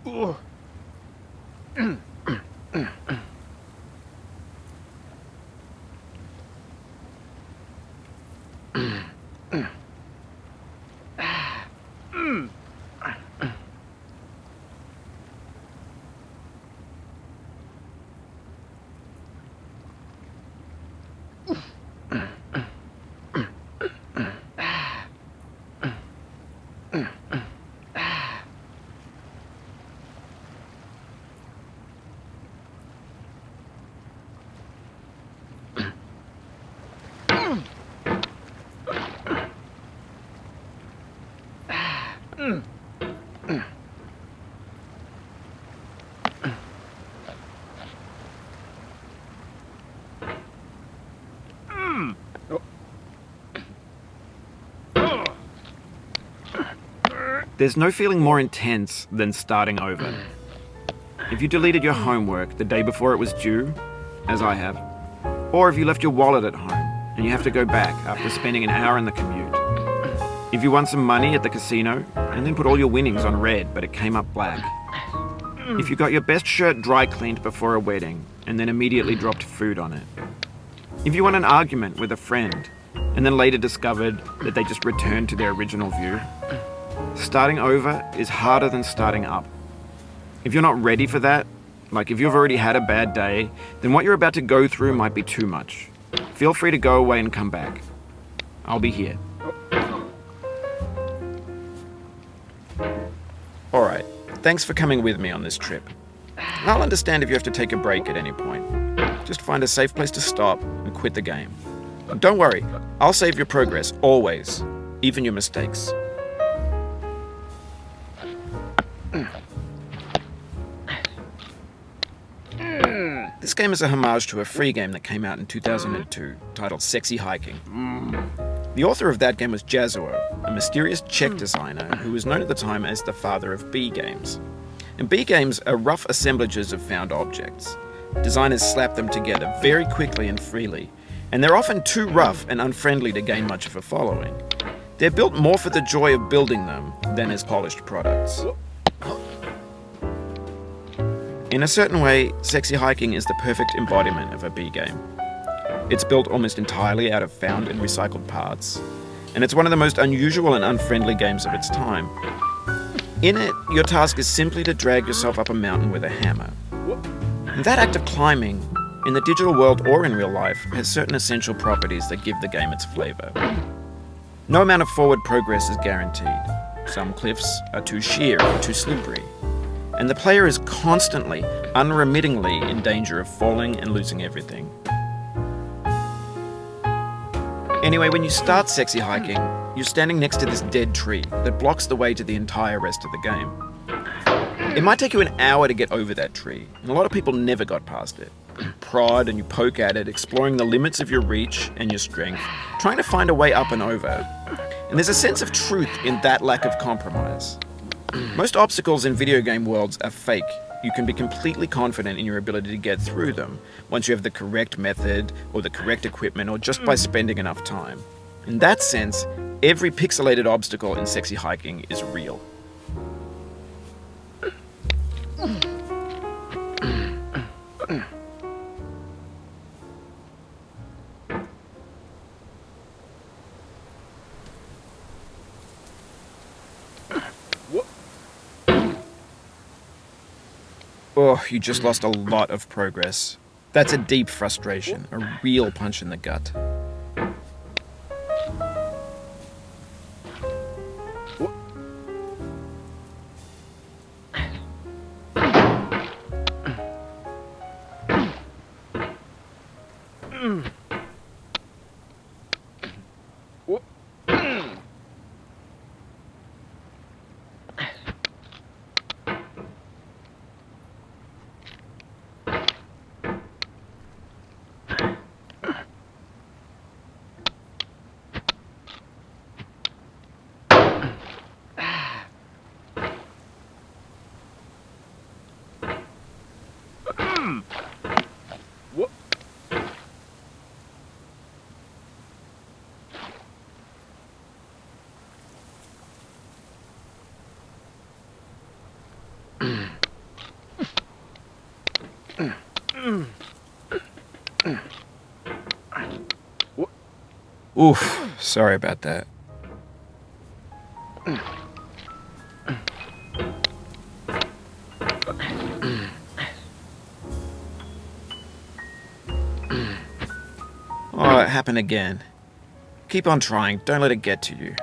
Ugh. There's no feeling more intense than starting over. If you deleted your homework the day before it was due, as I have, or if you left your wallet at home and you have to go back after spending an hour in the commute. If you won some money at the casino and then put all your winnings on red but it came up black. If you got your best shirt dry cleaned before a wedding and then immediately dropped food on it. If you won an argument with a friend and then later discovered that they just returned to their original view. Starting over is harder than starting up. If you're not ready for that, like if you've already had a bad day, then what you're about to go through might be too much. Feel free to go away and come back. I'll be here. Alright, thanks for coming with me on this trip. I'll understand if you have to take a break at any point. Just find a safe place to stop and quit the game. And don't worry, I'll save your progress, always, even your mistakes. This game is a homage to a free game that came out in 2002, titled Sexy Hiking. The author of that game was Jazuo, a mysterious Czech designer who was known at the time as the father of B games. And B games are rough assemblages of found objects. Designers slap them together very quickly and freely, and they're often too rough and unfriendly to gain much of a following. They're built more for the joy of building them than as polished products. In a certain way, Sexy Hiking is the perfect embodiment of a B game. It's built almost entirely out of found and recycled parts, and it's one of the most unusual and unfriendly games of its time. In it, your task is simply to drag yourself up a mountain with a hammer. And that act of climbing, in the digital world or in real life, has certain essential properties that give the game its flavor. No amount of forward progress is guaranteed. Some cliffs are too sheer or too slippery. And the player is constantly, unremittingly in danger of falling and losing everything. Anyway, when you start Sexy Hiking, you're standing next to this dead tree that blocks the way to the entire rest of the game. It might take you an hour to get over that tree, and a lot of people never got past it. You prod and you poke at it, exploring the limits of your reach and your strength, trying to find a way up and over. And there's a sense of truth in that lack of compromise. Most obstacles in video game worlds are fake. You can be completely confident in your ability to get through them once you have the correct method or the correct equipment or just by spending enough time. In that sense, every pixelated obstacle in Sexy Hiking is real. Oh, you just lost a lot of progress. That's a deep frustration, a real punch in the gut. Oof, sorry about that. Oh, it happened again. Keep on trying, don't let it get to you.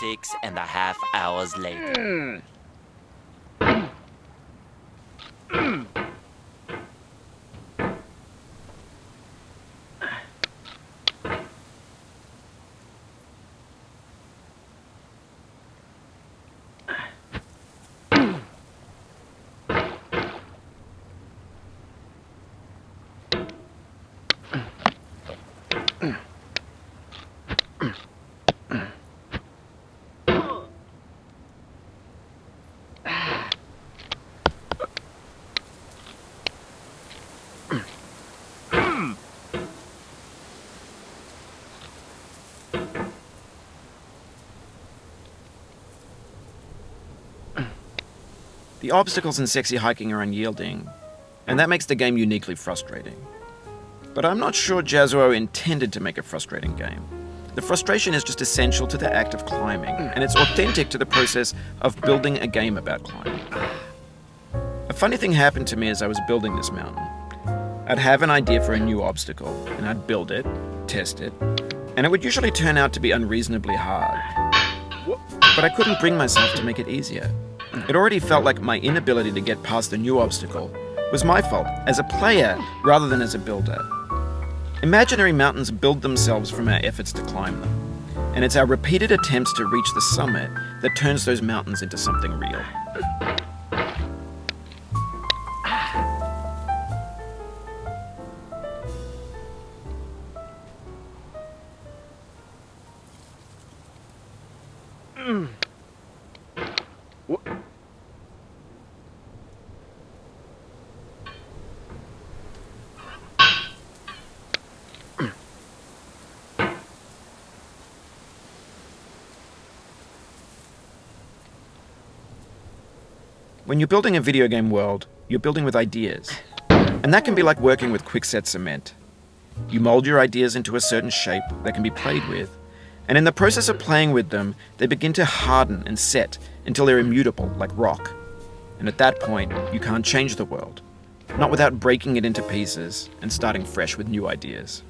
Six and a half hours later. The obstacles in sexy hiking are unyielding, and that makes the game uniquely frustrating. But I'm not sure Jazuo intended to make a frustrating game. The frustration is just essential to the act of climbing, and it's authentic to the process of building a game about climbing. A funny thing happened to me as I was building this mountain. I'd have an idea for a new obstacle, and I'd build it, test it, and it would usually turn out to be unreasonably hard. But I couldn't bring myself to make it easier. It already felt like my inability to get past the new obstacle was my fault as a player rather than as a builder. Imaginary mountains build themselves from our efforts to climb them, and it's our repeated attempts to reach the summit that turns those mountains into something real. When you're building a video game world, you're building with ideas. And that can be like working with quickset cement. You mold your ideas into a certain shape that can be played with, and in the process of playing with them, they begin to harden and set until they're immutable, like rock. And at that point, you can't change the world, not without breaking it into pieces and starting fresh with new ideas.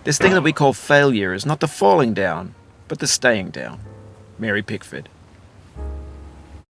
This thing that we call failure is not the falling down, but the staying down. Mary Pickford.